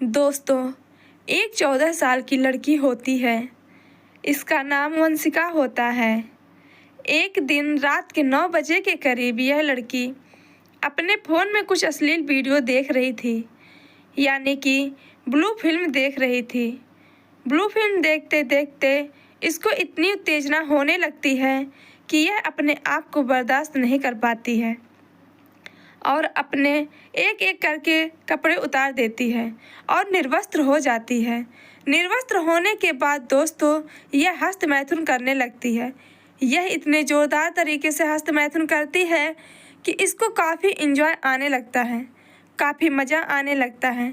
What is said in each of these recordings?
दोस्तों, एक 14 साल की लड़की होती है। इसका नाम वंशिका होता है। एक दिन रात के 9 बजे के करीब यह लड़की अपने फ़ोन में कुछ अश्लील वीडियो देख रही थी, यानी कि ब्लू फिल्म देख रही थी। ब्लू फिल्म देखते देखते इसको इतनी उत्तेजना होने लगती है कि यह अपने आप को बर्दाश्त नहीं कर पाती है और अपने एक एक करके कपड़े उतार देती है और निर्वस्त्र हो जाती है। निर्वस्त्र होने के बाद दोस्तों यह हस्तमैथुन करने लगती है। यह इतने ज़ोरदार तरीके से हस्तमैथुन करती है कि इसको काफ़ी एंजॉय आने लगता है, काफ़ी मज़ा आने लगता है।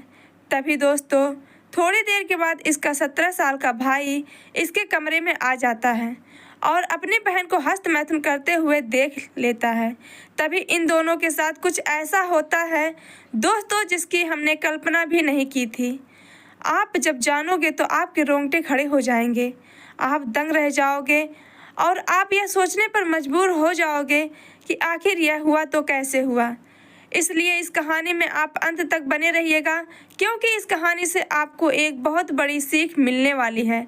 तभी दोस्तों थोड़ी देर के बाद इसका 17 साल का भाई इसके कमरे में आ जाता है और अपनी बहन को हस्तमैथुन करते हुए देख लेता है। तभी इन दोनों के साथ कुछ ऐसा होता है दोस्तों जिसकी हमने कल्पना भी नहीं की थी। आप जब जानोगे तो आपके रोंगटे खड़े हो जाएंगे, आप दंग रह जाओगे और आप यह सोचने पर मजबूर हो जाओगे कि आखिर यह हुआ तो कैसे हुआ। इसलिए इस कहानी में आप अंत तक बने रहिएगा, क्योंकि इस कहानी से आपको एक बहुत बड़ी सीख मिलने वाली है।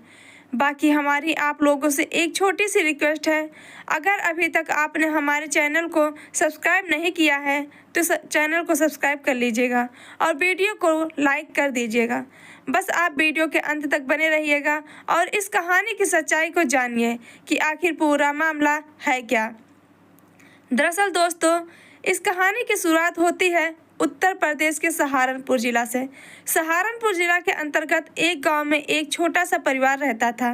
बाकी हमारी आप लोगों से एक छोटी सी रिक्वेस्ट है, अगर अभी तक आपने हमारे चैनल को सब्सक्राइब नहीं किया है तो चैनल को सब्सक्राइब कर लीजिएगा और वीडियो को लाइक कर दीजिएगा। बस आप वीडियो के अंत तक बने रहिएगा और इस कहानी की सच्चाई को जानिए कि आखिर पूरा मामला है क्या। दरअसल दोस्तों इस कहानी की शुरुआत होती है उत्तर प्रदेश के सहारनपुर जिला से। सहारनपुर जिला के अंतर्गत एक गांव में एक छोटा सा परिवार रहता था।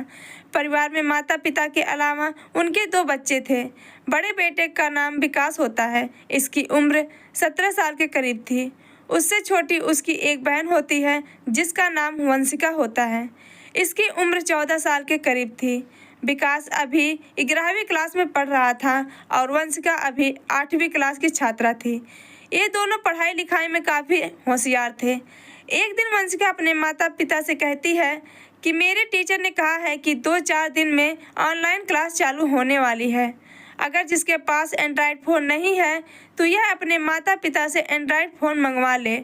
परिवार में माता पिता के अलावा उनके 2 बच्चे थे। बड़े बेटे का नाम विकास होता है। इसकी उम्र 17 साल के करीब थी। उससे छोटी उसकी एक बहन होती है जिसका नाम वंशिका होता है। इसकी उम्र 14 साल के करीब थी। विकास अभी 11वीं क्लास में पढ़ रहा था और वंशिका अभी 8वीं क्लास की छात्रा थी। ये दोनों पढ़ाई लिखाई में काफ़ी होशियार थे। एक दिन वंशिका अपने माता पिता से कहती है कि मेरे टीचर ने कहा है कि 2-4 दिन में ऑनलाइन क्लास चालू होने वाली है। अगर जिसके पास एंड्रॉयड फ़ोन नहीं है तो यह अपने माता पिता से एंड्रॉयड फ़ोन मंगवा ले।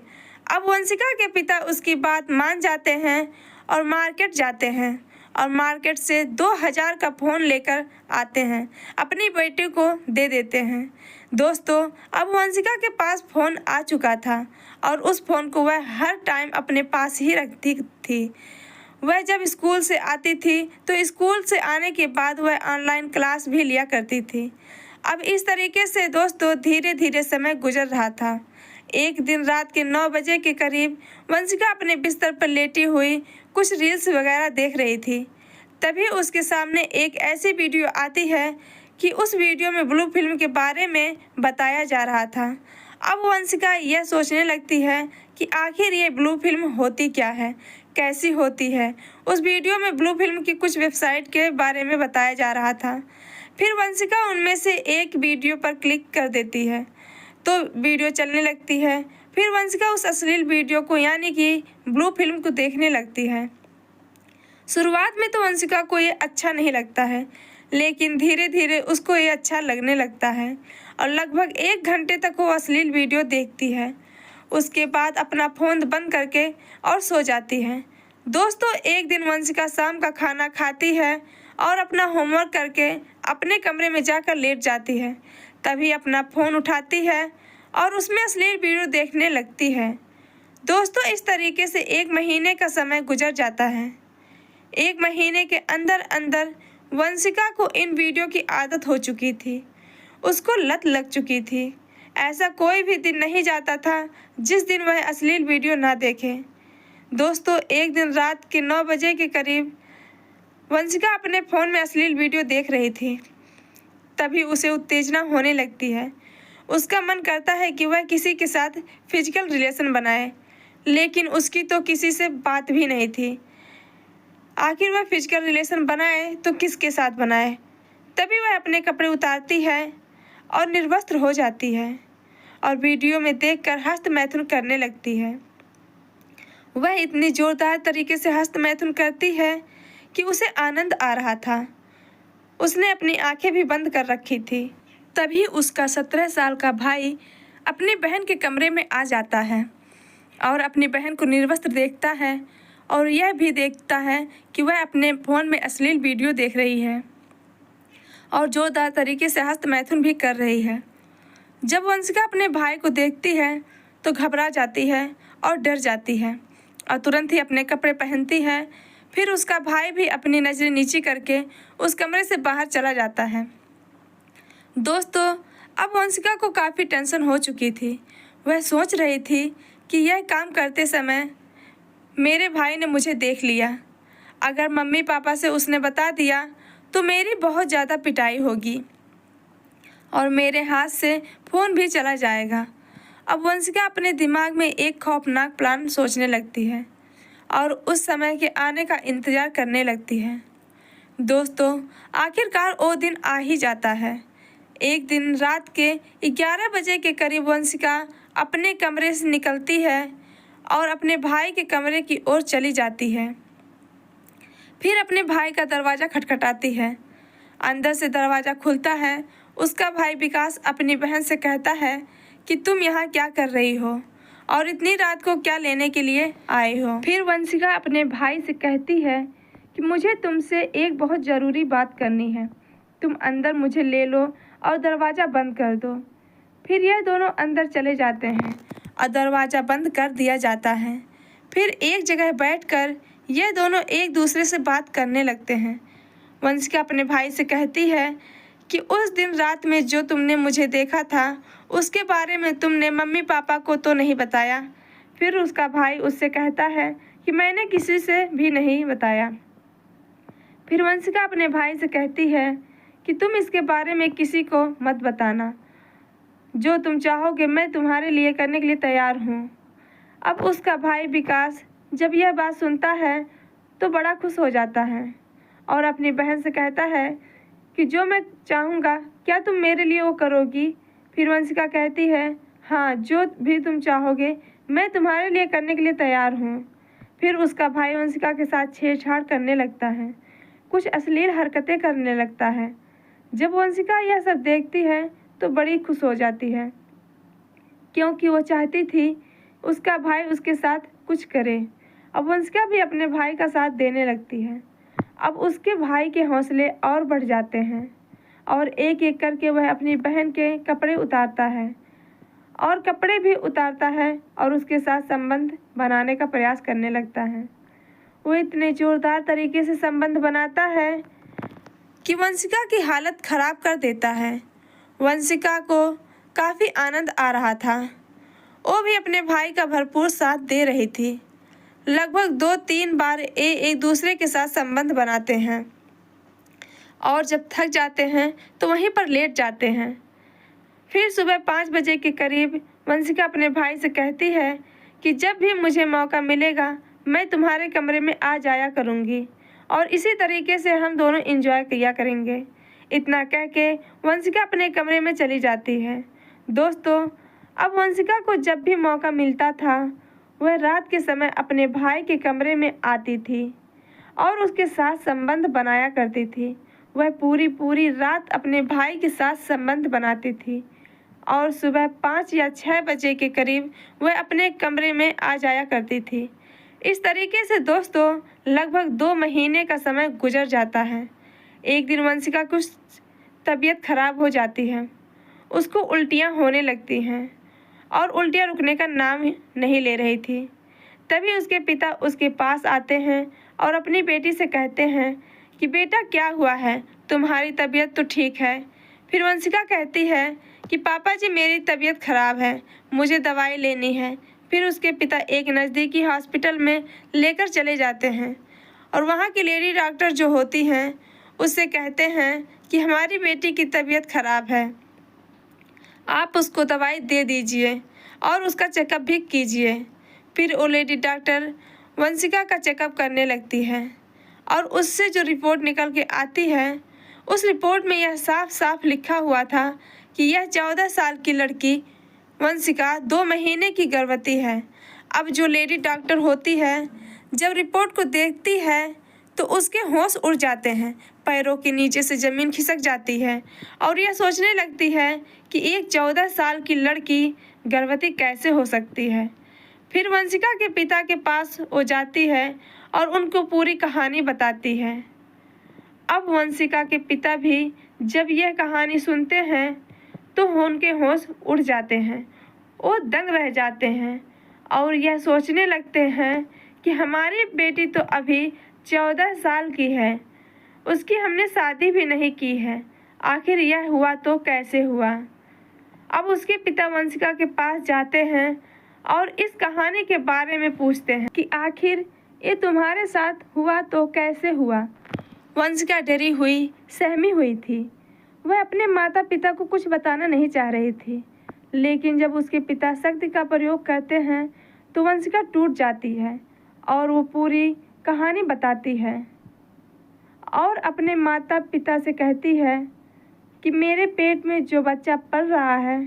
अब वंशिका के पिता उसकी बात मान जाते हैं और मार्केट जाते हैं और मार्केट से 2000 का फ़ोन लेकर आते हैं, अपनी बेटी को दे देते हैं। दोस्तों अब वंशिका के पास फ़ोन आ चुका था और उस फ़ोन को वह हर टाइम अपने पास ही रखती थी। वह जब स्कूल से आती थी तो स्कूल से आने के बाद वह ऑनलाइन क्लास भी लिया करती थी। अब इस तरीके से दोस्तों धीरे धीरे समय गुजर रहा था। एक दिन रात के 9 बजे के करीब वंशिका अपने बिस्तर पर लेटी हुई कुछ रील्स वगैरह देख रही थी। तभी उसके सामने एक ऐसी वीडियो आती है कि उस वीडियो में ब्लू फिल्म के बारे में बताया जा रहा था। अब वंशिका यह सोचने लगती है कि आखिर ये ब्लू फिल्म होती क्या है, कैसी होती है। उस वीडियो में ब्लू फिल्म की कुछ वेबसाइट के बारे में बताया जा रहा था। फिर वंशिका उनमें से एक वीडियो पर क्लिक कर देती है तो वीडियो चलने लगती है। फिर वंशिका उस अश्लील वीडियो को यानी कि ब्लू फिल्म को देखने लगती है। शुरुआत में तो वंशिका को ये अच्छा नहीं लगता है, लेकिन धीरे धीरे उसको ये अच्छा लगने लगता है और लगभग 1 घंटे तक वो अश्लील वीडियो देखती है। उसके बाद अपना फ़ोन बंद करके और सो जाती है। दोस्तों एक दिन वंशिका शाम का खाना खाती है और अपना होमवर्क करके अपने कमरे में जाकर लेट जाती है। तभी अपना फ़ोन उठाती है और उसमें अश्लील वीडियो देखने लगती है। दोस्तों इस तरीके से 1 महीने का समय गुजर जाता है। 1 महीने के अंदर अंदर वंशिका को इन वीडियो की आदत हो चुकी थी, उसको लत लग चुकी थी। ऐसा कोई भी दिन नहीं जाता था जिस दिन वह अश्लील वीडियो ना देखे। दोस्तों एक दिन रात के 9 बजे के करीब वंशिका अपने फ़ोन में अश्लील वीडियो देख रही थी। तभी उसे उत्तेजना होने लगती है। उसका मन करता है कि वह किसी के साथ फिजिकल रिलेशन बनाए, लेकिन उसकी तो किसी से बात भी नहीं थी। आखिर वह फिजिकल रिलेशन बनाए तो किसके साथ बनाए। तभी वह अपने कपड़े उतारती है और निर्वस्त्र हो जाती है और वीडियो में देखकर हस्तमैथुन करने लगती है। वह इतनी ज़ोरदार तरीके से हस्तमैथुन करती है कि उसे आनंद आ रहा था। उसने अपनी आंखें भी बंद कर रखी थी। तभी उसका 17 साल का भाई अपनी बहन के कमरे में आ जाता है और अपनी बहन को निर्वस्त्र देखता है और यह भी देखता है कि वह अपने फ़ोन में अश्लील वीडियो देख रही है और जोरदार तरीके से हस्त मैथुन भी कर रही है। जब वंशिका अपने भाई को देखती है तो घबरा जाती है और डर जाती है और तुरंत ही अपने कपड़े पहनती है। फिर उसका भाई भी अपनी नज़रें नीची करके उस कमरे से बाहर चला जाता है। दोस्तों, अब वंशिका को काफ़ी टेंशन हो चुकी थी। वह सोच रही थी कि यह काम करते समय मेरे भाई ने मुझे देख लिया। अगर मम्मी पापा से उसने बता दिया तो मेरी बहुत ज़्यादा पिटाई होगी और मेरे हाथ से फ़ोन भी चला जाएगा। अब वंशिका अपने दिमाग में एक खौफनाक प्लान सोचने लगती है और उस समय के आने का इंतज़ार करने लगती है। दोस्तों, आखिरकार वो दिन आ ही जाता है। एक दिन रात के 11 बजे के करीब वंशिका अपने कमरे से निकलती है और अपने भाई के कमरे की ओर चली जाती है। फिर अपने भाई का दरवाज़ा खटखटाती है। अंदर से दरवाज़ा खुलता है। उसका भाई विकास अपनी बहन से कहता है कि तुम यहाँ क्या कर रही हो और इतनी रात को क्या लेने के लिए आए हो। फिर वंशिका अपने भाई से कहती है कि मुझे तुमसे एक बहुत ज़रूरी बात करनी है, तुम अंदर मुझे ले लो और दरवाज़ा बंद कर दो। फिर यह दोनों अंदर चले जाते हैं और दरवाज़ा बंद कर दिया जाता है। फिर एक जगह बैठकर यह दोनों एक दूसरे से बात करने लगते हैं। वंशिका अपने भाई से कहती है कि उस दिन रात में जो तुमने मुझे देखा था उसके बारे में तुमने मम्मी पापा को तो नहीं बताया। फिर उसका भाई उससे कहता है कि मैंने किसी से भी नहीं बताया। फिर वंशिका अपने भाई से कहती है कि तुम इसके बारे में किसी को मत बताना, जो तुम चाहोगे मैं तुम्हारे लिए करने के लिए तैयार हूँ। अब उसका भाई विकास जब यह बात सुनता है तो बड़ा खुश हो जाता है और अपनी बहन से कहता है कि जो मैं चाहूँगा क्या तुम मेरे लिए वो करोगी। फिर वंशिका कहती है हाँ, जो भी तुम चाहोगे मैं तुम्हारे लिए करने के लिए तैयार हूँ। फिर उसका भाई वंशिका के साथ छेड़छाड़ करने लगता है, कुछ अश्लील हरकतें करने लगता है। जब वंशिका यह सब देखती है तो बड़ी खुश हो जाती है, क्योंकि वो चाहती थी उसका भाई उसके साथ कुछ करे। अब वंशिका भी अपने भाई का साथ देने लगती है। अब उसके भाई के हौसले और बढ़ जाते हैं और एक एक करके वह अपनी बहन के कपड़े उतारता है और उसके साथ संबंध बनाने का प्रयास करने लगता है। वो इतने ज़ोरदार तरीके से संबंध बनाता है कि वंशिका की हालत ख़राब कर देता है। वंशिका को काफ़ी आनंद आ रहा था। वो भी अपने भाई का भरपूर साथ दे रही थी। लगभग 2-3 बार एक दूसरे के साथ संबंध बनाते हैं और जब थक जाते हैं तो वहीं पर लेट जाते हैं। फिर सुबह 5 बजे के करीब वंशिका अपने भाई से कहती है कि जब भी मुझे मौका मिलेगा मैं तुम्हारे कमरे में आ जाया करूँगी और इसी तरीके से हम दोनों एंजॉय किया करेंगे। इतना कह के वंशिका अपने कमरे में चली जाती है। दोस्तों, अब वंशिका को जब भी मौका मिलता था वह रात के समय अपने भाई के कमरे में आती थी और उसके साथ संबंध बनाया करती थी। वह पूरी रात अपने भाई के साथ संबंध बनाती थी और सुबह 5 या 6 बजे के करीब वह अपने कमरे में आ जाया करती थी। इस तरीके से दोस्तों लगभग 2 महीने का समय गुजर जाता है। एक दिन वंशिका कुछ तबीयत खराब हो जाती है। उसको उल्टियाँ होने लगती हैं और उल्टियाँ रुकने का नाम नहीं ले रही थी। तभी उसके पिता उसके पास आते हैं और अपनी बेटी से कहते हैं कि बेटा क्या हुआ है, तुम्हारी तबीयत तो ठीक है। फिर वंशिका कहती है कि पापा जी मेरी तबीयत ख़राब है, मुझे दवाई लेनी है। फिर उसके पिता एक नज़दीकी हॉस्पिटल में लेकर चले जाते हैं और वहाँ की लेडी डॉक्टर जो होती हैं उससे कहते हैं कि हमारी बेटी की तबीयत ख़राब है, आप उसको दवाई दे दीजिए और उसका चेकअप भी कीजिए। फिर वो लेडी डॉक्टर वंशिका का चेकअप करने लगती है और उससे जो रिपोर्ट निकल के आती है उस रिपोर्ट में यह साफ साफ लिखा हुआ था कि यह 14 साल की लड़की वंशिका 2 महीने की गर्भवती है। अब जो लेडी डॉक्टर होती है जब रिपोर्ट को देखती है तो उसके होश उड़ जाते हैं, पैरों के नीचे से ज़मीन खिसक जाती है और यह सोचने लगती है कि एक 14 साल की लड़की गर्भवती कैसे हो सकती है। फिर वंशिका के पिता के पास वो जाती है और उनको पूरी कहानी बताती है। अब वंशिका के पिता भी जब यह कहानी सुनते हैं तो उनके होश उड़ जाते हैं। वो दंग रह जाते हैं और यह सोचने लगते हैं कि हमारी बेटी तो अभी 14 साल की है, उसकी हमने शादी भी नहीं की है, आखिर यह हुआ तो कैसे हुआ। अब उसके पिता वंशिका के पास जाते हैं और इस कहानी के बारे में पूछते हैं कि आखिर ये तुम्हारे साथ हुआ तो कैसे हुआ। वंशिका डरी हुई, सहमी हुई थी। वह अपने माता पिता को कुछ बताना नहीं चाह रही थी, लेकिन जब उसके पिता शक्ति का प्रयोग करते हैं तो वंशिका टूट जाती है और वो पूरी कहानी बताती है और अपने माता पिता से कहती है कि मेरे पेट में जो बच्चा पल रहा है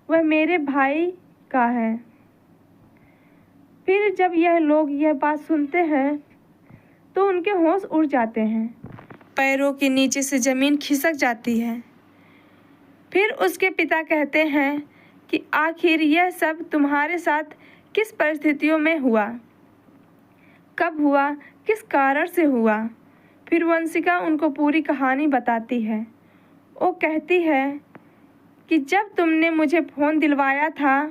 वह मेरे भाई का है। फिर जब यह लोग यह बात सुनते हैं तो उनके होश उड़ जाते हैं, पैरों के नीचे से ज़मीन खिसक जाती है। फिर उसके पिता कहते हैं कि आखिर यह सब तुम्हारे साथ किस परिस्थितियों में हुआ, कब हुआ, किस कारण से हुआ। फिर वंशिका उनको पूरी कहानी बताती है। वो कहती है कि जब तुमने मुझे फ़ोन दिलवाया था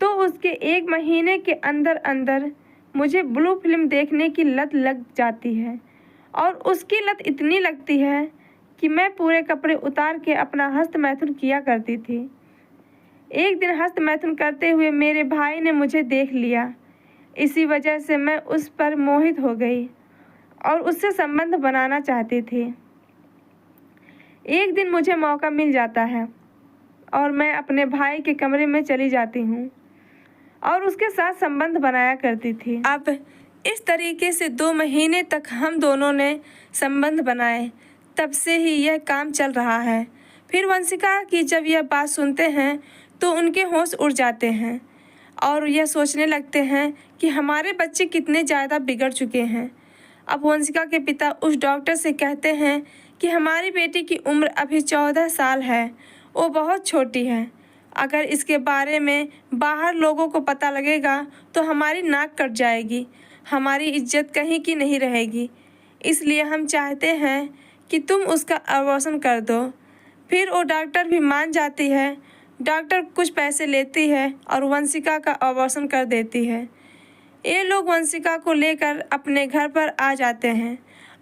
तो उसके 1 महीने के अंदर अंदर मुझे ब्लू फिल्म देखने की लत लग जाती है और उसकी लत इतनी लगती है कि मैं पूरे कपड़े उतार के अपना हस्त मैथुन किया करती थी। एक दिन हस्त मैथुन करते हुए मेरे भाई ने मुझे देख लिया, इसी वजह से मैं उस पर मोहित हो गई और उससे संबंध बनाना चाहती थी। एक दिन मुझे मौका मिल जाता है और मैं अपने भाई के कमरे में चली जाती हूँ और उसके साथ संबंध बनाया करती थी। अब इस तरीके से 2 महीने तक हम दोनों ने संबंध बनाए, तब से ही यह काम चल रहा है। फिर वंशिका की जब यह बात सुनते हैं तो उनके होश उड़ जाते हैं और यह सोचने लगते हैं कि हमारे बच्चे कितने ज़्यादा बिगड़ चुके हैं। अब वंशिका के पिता उस डॉक्टर से कहते हैं कि हमारी बेटी की उम्र अभी 14 साल है, वो बहुत छोटी है। अगर इसके बारे में बाहर लोगों को पता लगेगा तो हमारी नाक कट जाएगी, हमारी इज्जत कहीं की नहीं रहेगी। इसलिए हम चाहते हैं कि तुम उसका अबॉर्शन कर दो। फिर वो डॉक्टर भी मान जाती है। डॉक्टर कुछ पैसे लेती है और वंशिका का अबॉर्शन कर देती है। ये लोग वंशिका को लेकर अपने घर पर आ जाते हैं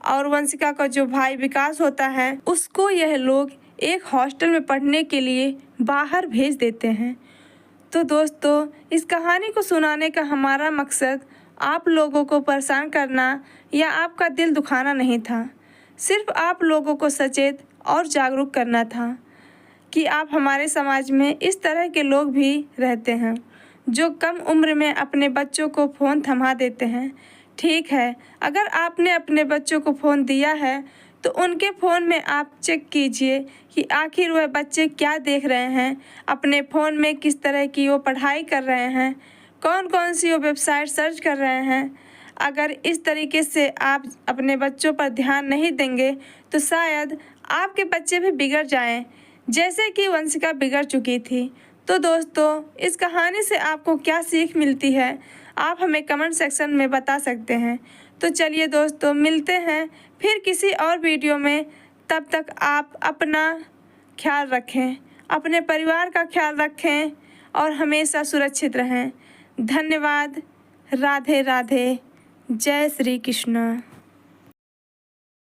और वंशिका का जो भाई विकास होता है उसको यह लोग एक हॉस्टल में पढ़ने के लिए बाहर भेज देते हैं। तो दोस्तों, इस कहानी को सुनाने का हमारा मकसद आप लोगों को परेशान करना या आपका दिल दुखाना नहीं था, सिर्फ आप लोगों को सचेत और जागरूक करना था कि आप हमारे समाज में इस तरह के लोग भी रहते हैं जो कम उम्र में अपने बच्चों को फ़ोन थमा देते हैं। ठीक है, अगर आपने अपने बच्चों को फ़ोन दिया है तो उनके फ़ोन में आप चेक कीजिए कि आखिर वह बच्चे क्या देख रहे हैं, अपने फ़ोन में किस तरह की वो पढ़ाई कर रहे हैं, कौन कौन सी वो वेबसाइट सर्च कर रहे हैं। अगर इस तरीके से आप अपने बच्चों पर ध्यान नहीं देंगे तो शायद आपके बच्चे भी बिगड़ जाएं, जैसे कि वंशिका बिगड़ चुकी थी। तो दोस्तों, इस कहानी से आपको क्या सीख मिलती है, आप हमें कमेंट सेक्शन में बता सकते हैं। तो चलिए दोस्तों, मिलते हैं फिर किसी और वीडियो में। तब तक आप अपना ख्याल रखें, अपने परिवार का ख्याल रखें और हमेशा सुरक्षित रहें। धन्यवाद। राधे राधे। जय श्री कृष्ण।